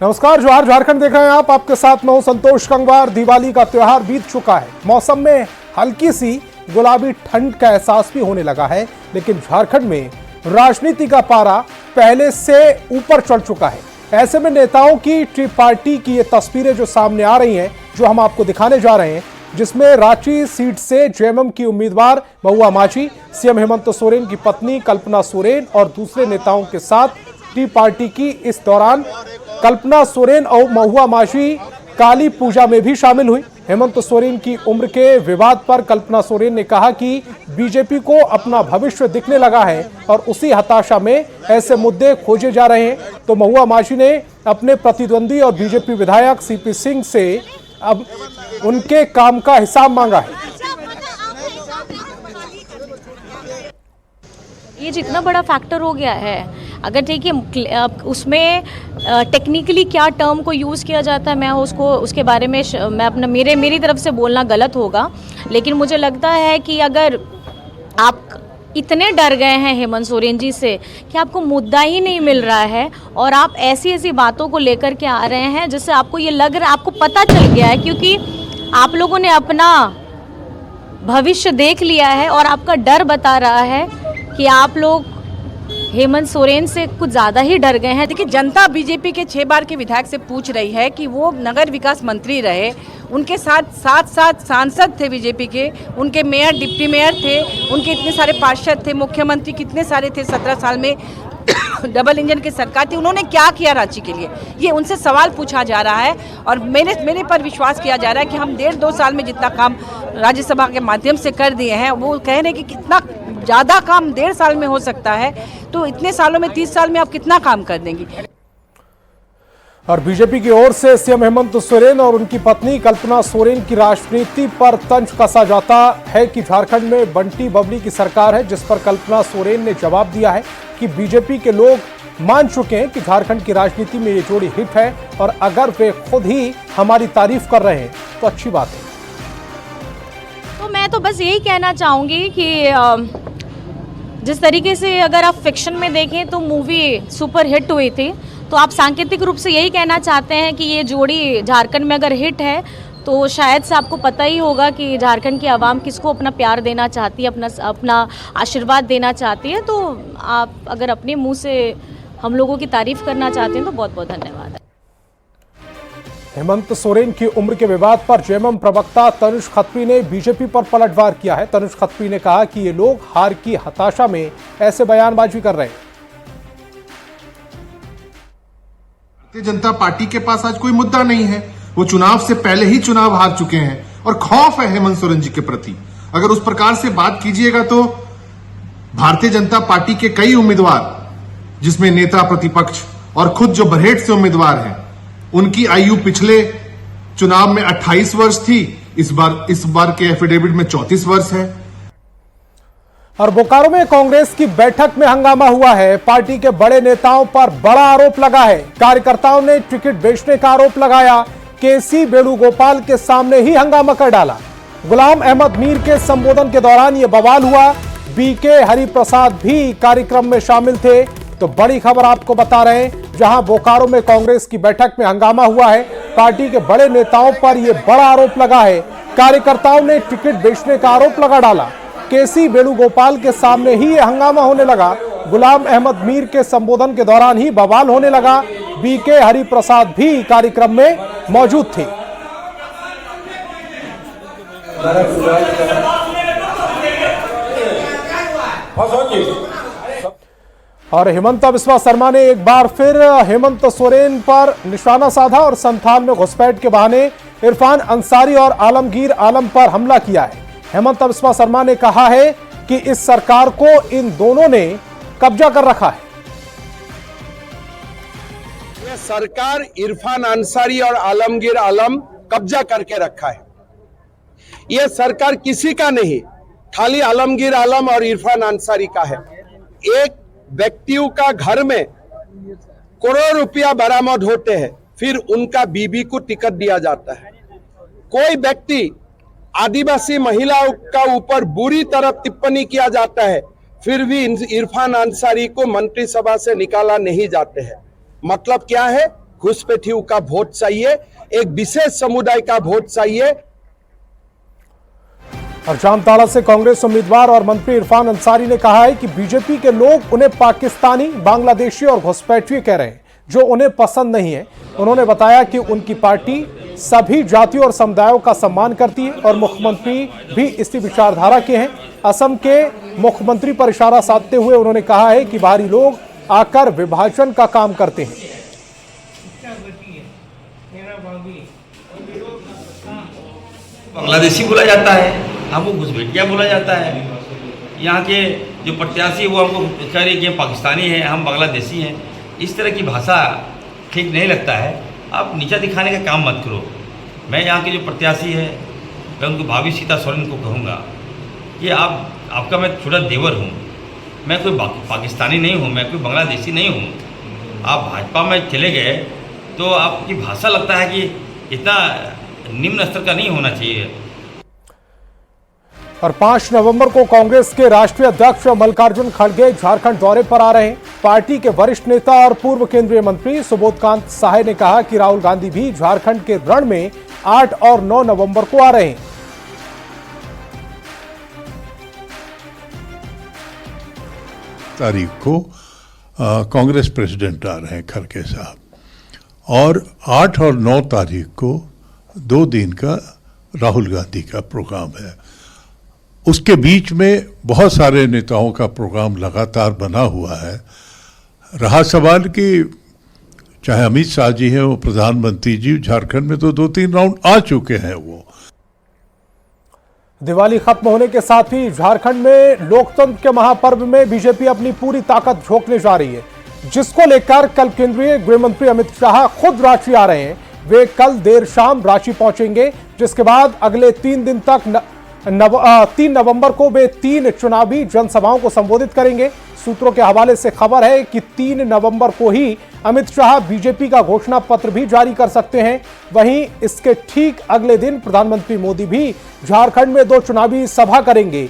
नमस्कार, जोहार। झारखंड देख रहे हैं आप। आपके साथ मैं हूं संतोष गंगवार। दिवाली का त्योहार बीत चुका है। मौसम में हल्की सी गुलाबी ठंड का एहसास भी होने लगा है, लेकिन झारखंड में राजनीति का पारा पहले से ऊपर चढ़ चुका है। ऐसे में नेताओं की टी पार्टी की ये तस्वीरें जो सामने आ रही हैं, जो हम आपको दिखाने जा रहे हैं, जिसमें रांची सीट से जेएमएम की उम्मीदवार महुआ माझी, सीएम हेमंत सोरेन की पत्नी कल्पना सोरेन और दूसरे नेताओं के साथ टी पार्टी की। इस दौरान कल्पना सोरेन और महुआ माझी काली पूजा में भी शामिल हुई। हेमंत सोरेन की उम्र के विवाद पर कल्पना सोरेन ने कहा कि बीजेपी को अपना भविष्य दिखने लगा है और उसी हताशा में ऐसे मुद्दे खोजे जा रहे हैं। तो महुआ माझी ने अपने प्रतिद्वंदी और बीजेपी विधायक सीपी सिंह से अब उनके काम का हिसाब मांगा है। ये जितना बड़ा फैक्टर हो गया है, अगर देखिए उसमें टेक्निकली क्या टर्म को यूज़ किया जाता है, मैं उसको उसके बारे में मैं अपना मेरी तरफ से बोलना गलत होगा। लेकिन मुझे लगता है कि अगर आप इतने डर गए हैं हेमंत सोरेन जी से कि आपको मुद्दा ही नहीं मिल रहा है और आप ऐसी ऐसी बातों को लेकर के आ रहे हैं जिससे आपको ये लग रहा है, आपको पता चल गया है, क्योंकि आप लोगों ने अपना भविष्य देख लिया है और आपका डर बता रहा है कि आप लोग हेमंत सोरेन से कुछ ज़्यादा ही डर गए हैं। देखिए, जनता बीजेपी के 6 बार के विधायक से पूछ रही है कि वो नगर विकास मंत्री रहे, उनके साथ सांसद थे बीजेपी के, उनके मेयर डिप्टी मेयर थे, उनके इतने सारे पार्षद थे, मुख्यमंत्री कितने सारे थे 17 साल में डबल इंजन की सरकार थी, उन्होंने क्या किया रांची के लिए, ये उनसे सवाल पूछा जा रहा है। और मेरे पर विश्वास किया जा रहा है कि हम 1.5-2 साल में जितना काम राज्यसभा के माध्यम से कर दिए हैं, वो कह रहे हैं कि कितना ज़्यादा काम 1.5 साल में हो सकता है, तो इतने सालों में 30 साल में आप कितना काम कर देंगी। और बीजेपी की ओर से सीएम हेमंत सोरेन और उनकी पत्नी कल्पना सोरेन की राजनीति पर तंज कसा जाता है कि झारखंड में बंटी बबली की सरकार है, जिस पर कल्पना सोरेन ने जवाब दिया है कि बीजेपी के लोग मान चुके हैं कि झारखंड की राजनीति में ये जोड़ी हिट है और अगर वे खुद ही हमारी तारीफ कर रहे हैं तो अच्छी बात है। तो मैं तो बस यही कहना चाहूँगी कि जिस तरीके से अगर आप फिक्शन में देखें तो मूवी सुपर हिट हुई थी, तो आप सांकेतिक रूप से यही कहना चाहते हैं कि ये जोड़ी झारखंड में अगर हिट है तो शायद से आपको पता ही होगा कि झारखंड की आवाम किसको अपना प्यार देना चाहती है, अपना आशीर्वाद देना चाहती है। तो आप अगर अपने मुंह से हम लोगों की तारीफ करना चाहते हैं तो बहुत बहुत धन्यवाद है। हेमंत सोरेन की उम्र के विवाद पर जेएमएम प्रवक्ता तनुष खत्री ने बीजेपी पर पलटवार किया है। तनुष खत्री ने कहा कि ये लोग हार की हताशा में ऐसे बयानबाजी कर रहे हैं। भारतीय जनता पार्टी के पास आज कोई मुद्दा नहीं है, वो चुनाव से पहले ही चुनाव हार चुके हैं और खौफ है हेमंत सोरेन जी के प्रति। अगर उस प्रकार से बात कीजिएगा तो भारतीय जनता पार्टी के कई उम्मीदवार, जिसमें नेता प्रतिपक्ष और खुद जो बरहेट से उम्मीदवार हैं, उनकी आयु पिछले चुनाव में 28 वर्ष थी, इस बार के एफिडेविट में 34 वर्ष है। और बोकारो में कांग्रेस की बैठक में हंगामा हुआ है। पार्टी के बड़े नेताओं पर बड़ा आरोप लगा है। कार्यकर्ताओं ने टिकट बेचने का आरोप लगाया। केसी वेणुगोपाल के सामने ही हंगामा कर डाला। गुलाम अहमद मीर के संबोधन के दौरान यह बवाल हुआ। बीके हरिप्रसाद भी कार्यक्रम में शामिल थे। तो बड़ी खबर आपको बता रहे हैं, जहां बोकारो में कांग्रेस की बैठक में हंगामा हुआ है। पार्टी के बड़े नेताओं पर यह बड़ा आरोप लगा है। कार्यकर्ताओं ने टिकट बेचने का आरोप लगा डाला। केसी वेणुगोपाल के सामने ही यह हंगामा होने लगा। गुलाम अहमद मीर के संबोधन के दौरान ही बवाल होने लगा। बीके हरिप्रसाद भी कार्यक्रम में मौजूद थे। और हिमंत बिस्वा शर्मा ने एक बार फिर हेमंत सोरेन पर निशाना साधा और संथाल में घुसपैठ के बहाने इरफान अंसारी और आलमगीर आलम पर हमला किया है। हेमंत बिस्वा शर्मा ने कहा है कि इस सरकार को इन दोनों ने कब्जा कर रखा है। यह सरकार इरफान अंसारी और आलमगीर आलम कब्जा करके रखा है। यह सरकार किसी का नहीं, खाली आलमगीर आलम और इरफान अंसारी का है। एक व्यक्तियों का घर में करोड़ रुपया बरामद होते हैं, फिर उनका बीबी को टिकट दिया जाता है। कोई व्यक्ति आदिवासी महिलाओं का ऊपर बुरी तरह टिप्पणी किया जाता है, फिर भी इरफान अंसारी को मंत्रिसभा से निकाला नहीं जाते हैं। मतलब क्या है? घुसपैठियों का वोट चाहिए, एक विशेष समुदाय का वोट चाहिए। और जामताड़ा से कांग्रेस उम्मीदवार और मंत्री इरफान अंसारी ने कहा है कि बीजेपी के लोग उन्हें पाकिस्तानी, बांग्लादेशी और घुसपैठिए कह रहे हैं, जो उन्हें पसंद नहीं है। उन्होंने बताया कि उनकी पार्टी सभी जातियों और समुदायों का सम्मान करती है और मुख्यमंत्री भी इसी विचारधारा के हैं। असम के मुख्यमंत्री पर इशारा साधते हुए उन्होंने कहा है कि बाहरी लोग आकर विभाजन का काम करते हैं। बांग्लादेशी बोला जाता है, हमको घुसपैठिया बोला जाता है। यहाँ के जो प्रत्याशी वो हमको कह रहे कि पाकिस्तानी हैं, हम बांग्लादेशी हैं। इस तरह की भाषा ठीक नहीं लगता है। आप नीचा दिखाने का काम मत करो। मैं यहाँ के जो प्रत्याशी है, मैं उनको भाभी सीता सोरेन को कहूँगा कि आपका मैं छोटा देवर हूँ। मैं कोई पाकिस्तानी नहीं हूँ, मैं कोई बांग्लादेशी नहीं हूँ। आप भाजपा में चले गए तो आपकी भाषा लगता है कि इतना निम्न स्तर का नहीं होना चाहिए। और 5 नवंबर को कांग्रेस के राष्ट्रीय अध्यक्ष मल्लिकार्जुन खड़गे झारखंड दौरे पर आ रहे हैं। पार्टी के वरिष्ठ नेता और पूर्व केंद्रीय मंत्री सुबोधकांत सहाय ने कहा कि राहुल गांधी भी झारखंड के रण में 8 और 9 नवंबर को आ रहे हैं। तारीख को कांग्रेस प्रेसिडेंट आ रहे हैं खड़गे साहब, और 8 और 9 तारीख को 2 दिन का राहुल गांधी का प्रोग्राम है। उसके बीच में बहुत सारे नेताओं का प्रोग्राम लगातार बना हुआ है। रहा सवाल कि चाहे अमित शाह जी हैं, वो प्रधानमंत्री जी, झारखंड में तो 2-3 राउंड आ चुके हैं। वो दिवाली खत्म होने के साथ ही झारखंड में लोकतंत्र के महापर्व में बीजेपी अपनी पूरी ताकत झोंकने जा रही है, जिसको लेकर कल केंद्रीय गृह मंत्री अमित शाह खुद रांची आ रहे हैं। वे कल देर शाम रांची पहुंचेंगे, जिसके बाद अगले 3 दिन तक 3 नवंबर को वे 3 चुनावी जनसभाओं को संबोधित करेंगे। सूत्रों के हवाले से खबर है कि 3 नवंबर को ही अमित शाह बीजेपी का घोषणा पत्र भी जारी कर सकते हैं। वहीं इसके ठीक अगले दिन प्रधानमंत्री मोदी भी झारखंड में 2 चुनावी सभा करेंगे।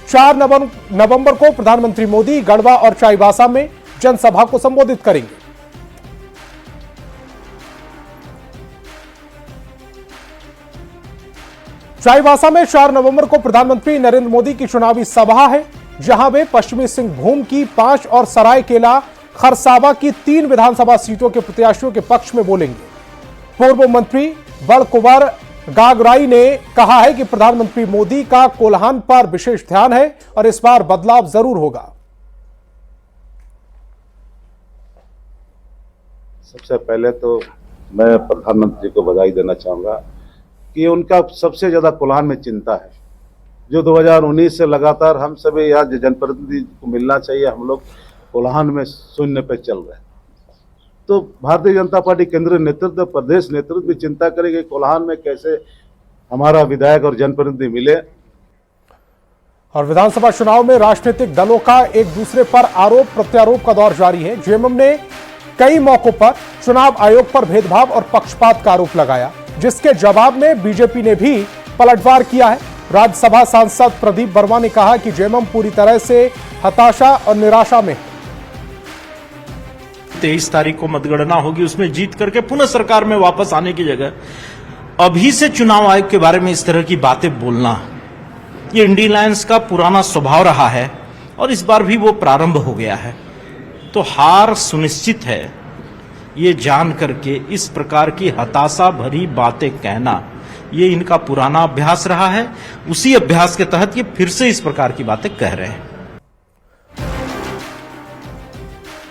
4 नवंबर को प्रधानमंत्री मोदी गढ़वा और चाईबासा में जनसभा को संबोधित करेंगे। चाईबासा में 4 नवंबर को प्रधानमंत्री नरेंद्र मोदी की चुनावी सभा है, जहां वे पश्चिमी सिंहभूम की 5 और सरायकेला खरसावा की 3 विधानसभा सीटों के प्रत्याशियों के पक्ष में बोलेंगे। पूर्व मंत्री बड़कुंवर गागराई ने कहा है कि प्रधानमंत्री मोदी का कोल्हान पर विशेष ध्यान है और इस बार बदलाव जरूर होगा। सबसे पहले तो मैं प्रधानमंत्री को बधाई देना चाहूँगा कि उनका सबसे ज़्यादा कोल्हान में चिंता है। जो 2019 से लगातार हम सभी यहाँ जनप्रतिनिधि को मिलना चाहिए, हम लोग कोल्हान में शून्य पे चल रहे हैं। तो भारतीय जनता पार्टी केंद्रीय नेतृत्व, प्रदेश नेतृत्व भी चिंता करेगी कोल्हान में कैसे हमारा विधायक और जनप्रतिनिधि मिले। और विधानसभा चुनाव में राजनीतिक दलों का एक दूसरे पर आरोप प्रत्यारोप का दौर जारी है। जेएमएम ने कई मौकों पर चुनाव आयोग पर भेदभाव और पक्षपात का आरोप लगाया, जिसके जवाब में बीजेपी ने भी पलटवार किया है। राज्यसभा सांसद प्रदीप वर्मा ने कहा कि जेएमएम पूरी तरह से हताशा और निराशा में 23 तारीख को मतगणना होगी, उसमें जीत करके पुनः सरकार में वापस आने की जगह अभी से चुनाव आयोग के बारे में इस तरह की बातें बोलना, ये इंडियन अलायंस का पुराना स्वभाव रहा है और इस बार भी वो प्रारंभ हो गया है। तो हार सुनिश्चित है, ये जान करके इस प्रकार की हताशा भरी बातें कहना, ये इनका पुराना अभ्यास रहा है। उसी अभ्यास के तहत ये फिर से इस प्रकार की बातें कह रहे हैं।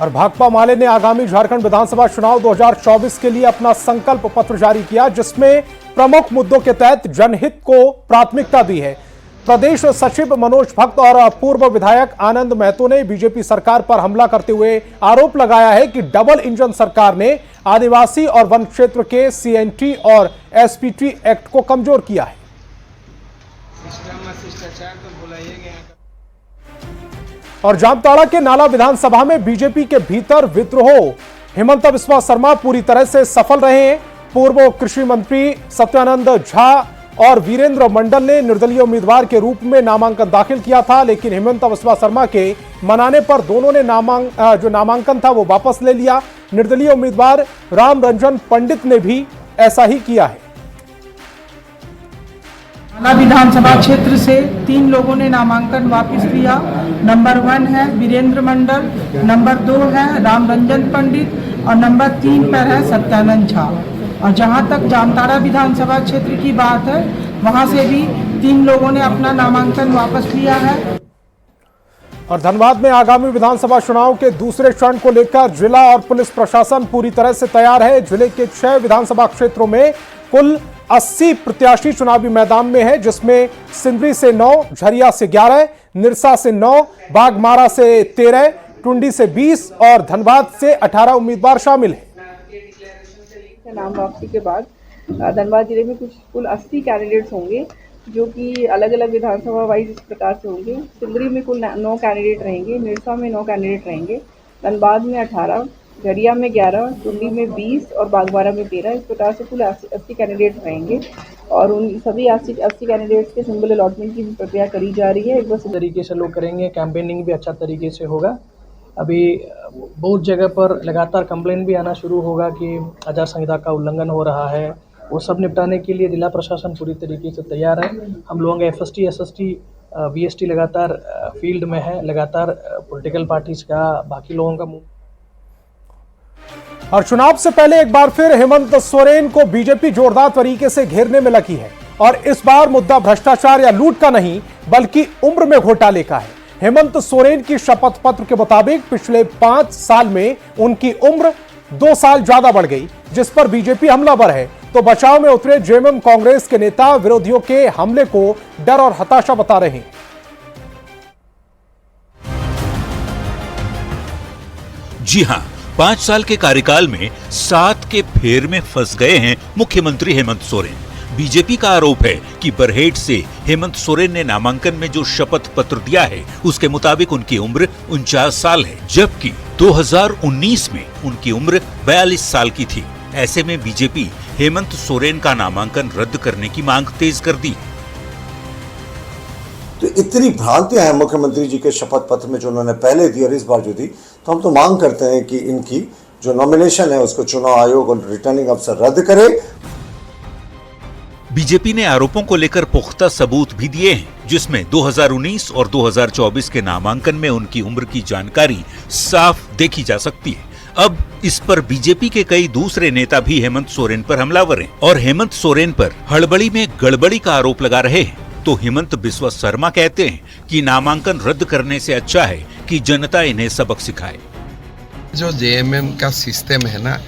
और भाकपा माले ने आगामी झारखंड विधानसभा चुनाव 2024 के लिए अपना संकल्प पत्र जारी किया, जिसमें प्रमुख मुद्दों के तहत जनहित को प्राथमिकता दी है। प्रदेश सचिव मनोज भक्त और पूर्व विधायक आनंद महतो ने बीजेपी सरकार पर हमला करते हुए आरोप लगाया है कि डबल इंजन सरकार ने आदिवासी और वन क्षेत्र के सीएनटी और एसपीटी एक्ट को कमजोर किया है। और जामताड़ा के नाला विधानसभा में बीजेपी के भीतर विद्रोह, हेमंत बिस्वा शर्मा पूरी तरह से सफल रहे हैं। पूर्व कृषि मंत्री सत्यानंद झा और वीरेंद्र मंडल ने निर्दलीय उम्मीदवार के रूप में नामांकन दाखिल किया था, लेकिन हेमंत बिस्वा शर्मा के मनाने पर दोनों ने जो नामांकन था वो वापस ले लिया। निर्दलीय उम्मीदवार राम रंजन पंडित ने भी ऐसा ही किया है। आला विधानसभा क्षेत्र से 3 लोगों ने नामांकन वापस लिया। नंबर 1 है वीरेंद्र मंडल, नंबर 2 है राम रंजन पंडित और नंबर 3 पर है सत्यानंद झा। और जहां तक जामताड़ा विधानसभा क्षेत्र की बात है, वहां से भी 3 लोगों ने अपना नामांकन वापस लिया है। और धनबाद में आगामी विधानसभा चुनाव के दूसरे चरण को लेकर जिला और पुलिस प्रशासन पूरी तरह से तैयार है। जिले के 6 विधानसभा क्षेत्रों में कुल 80 प्रत्याशी चुनावी मैदान में है, जिसमें सिंदरी से 9, झरिया से 11, निरसा से 9, बागमारा से 13, टुंडी से 20 और धनबाद से 18 उम्मीदवार शामिल हैं। नाम वापसी के बाद धनबाद जिले में कुल 80 कैंडिडेट्स होंगे, जो कि अलग अलग विधानसभा वाइज इस प्रकार से होंगे। सिंदरी में कुल 9 कैंडिडेट रहेंगे, निरसा में 9 कैंडिडेट रहेंगे, धनबाद में 18, झरिया में 11, टुंडी में 20 और बागबारा में 13। इस प्रकार से कुल 80 कैंडिडेट रहेंगे और उन सभी 80 कैंडिडेट्स के सिंबल अलॉटमेंट की प्रक्रिया करी जा रही है। एक बार तरीके से लोग करेंगे, कैंपेनिंग भी अच्छा तरीके से होगा। अभी बहुत जगह पर लगातार कंप्लेन भी आना शुरू होगा कि आचार संहिता का उल्लंघन हो रहा है। वो सब निपटाने के लिए जिला प्रशासन पूरी तरीके से तैयार है। हम लोगों के FST, SST, VST लगातार फील्ड में है, लगातार पॉलिटिकल पार्टीज का, बाकी लोगों का। और चुनाव से पहले एक बार फिर हेमंत सोरेन को बीजेपी जोरदार तरीके से घेरने में लगी है और इस बार मुद्दा भ्रष्टाचार या लूट का नहीं, बल्कि उम्र में घोटाले का है। हेमंत सोरेन की शपथ पत्र के मुताबिक पिछले 5 साल में उनकी उम्र 2 साल ज्यादा बढ़ गई, जिस पर बीजेपी हमलावर है, तो बचाव में उतरे जेएमएम कांग्रेस के नेता विरोधियों के हमले को डर और हताशा बता रहे हैं। जी हां, 5 साल के कार्यकाल में 7 के फेर में फंस गए हैं मुख्यमंत्री हेमंत सोरेन। बीजेपी का आरोप है कि बरहेट से हेमंत सोरेन ने नामांकन में जो शपथ पत्र दिया है, उसके मुताबिक उनकी उम्र 49 साल है, जबकि 2019 में उनकी उम्र 42 साल की थी। ऐसे में बीजेपी हेमंत सोरेन का नामांकन रद्द करने की मांग तेज कर दी। तो इतनी भ्रांतियां हैं मुख्यमंत्री जी के शपथ पत्र में जो उन्होंने पहले दी और इस बार जो दी, तो हम तो मांग करते हैं कि इनकी जो नॉमिनेशन है उसको चुनाव आयोग और रिटर्निंग अफसर रद्द करे। बीजेपी ने आरोपों को लेकर पुख्ता सबूत भी दिए हैं, जिसमें 2019 और 2024 के नामांकन में उनकी उम्र की जानकारी साफ देखी जा सकती है। अब इस पर बीजेपी के कई दूसरे नेता भी हेमंत सोरेन पर हमलावर हैं और हेमंत सोरेन पर हड़बड़ी में गड़बड़ी का आरोप लगा रहे हैं। तो हेमंत बिस्वा शर्मा कहते हैं कि नामांकन रद्द करने से अच्छा है कि जनता इन्हें सबक सिखाए। जो जेएमएम का सिस्टम है ना,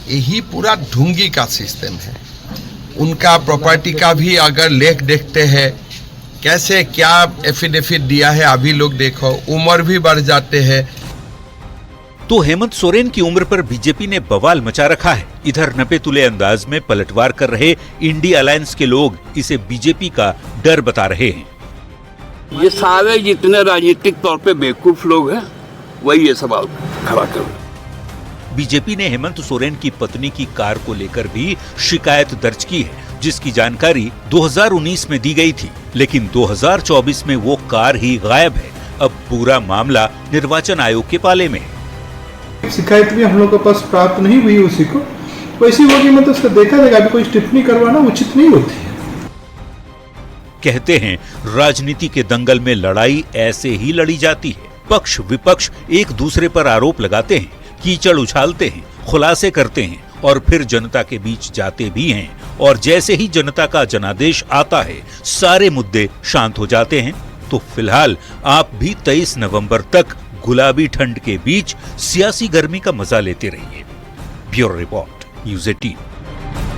यही पूरा ढोंगी का सिस्टम है। उनका प्रॉपर्टी का भी अगर लेख देखते हैं, कैसे क्या एफिडेविट दिया है, अभी लोग देखो, उम्र भी बढ़ जाते हैं। तो हेमंत सोरेन की उम्र पर बीजेपी ने बवाल मचा रखा है। इधर नपे तुले अंदाज में पलटवार कर रहे इंडिया अलायंस के लोग इसे बीजेपी का डर बता रहे हैं। ये सारे जितने राजनीतिक तौर पे बेवकूफ लोग हैं, वही ये सवाल खड़ा कर। बीजेपी ने हेमंत सोरेन की पत्नी की कार को लेकर भी शिकायत दर्ज की है, जिसकी जानकारी 2019 में दी गई थी, लेकिन 2024 में वो कार ही गायब है। अब पूरा मामला निर्वाचन आयोग के पाले में है। शिकायत भी हम लोग के पास प्राप्त नहीं हुई उसी को, वैसी होगी मतलब उसका देखा जाएगा। अभी कोई टिप्पणी करवाना उचित नहीं होती है। कहते हैं राजनीति के दंगल में लड़ाई ऐसे ही लड़ी जाती है। पक्ष विपक्ष एक दूसरे पर आरोप लगाते हैं, कीचड़ उछालते हैं, खुलासे करते हैं और फिर जनता के बीच जाते भी हैं। और जैसे ही जनता का जनादेश आता है, सारे मुद्दे शांत हो जाते हैं। तो फिलहाल आप भी 23 नवंबर तक गुलाबी ठंड के बीच सियासी गर्मी का मजा लेते रहिए। Bureau report, news 18।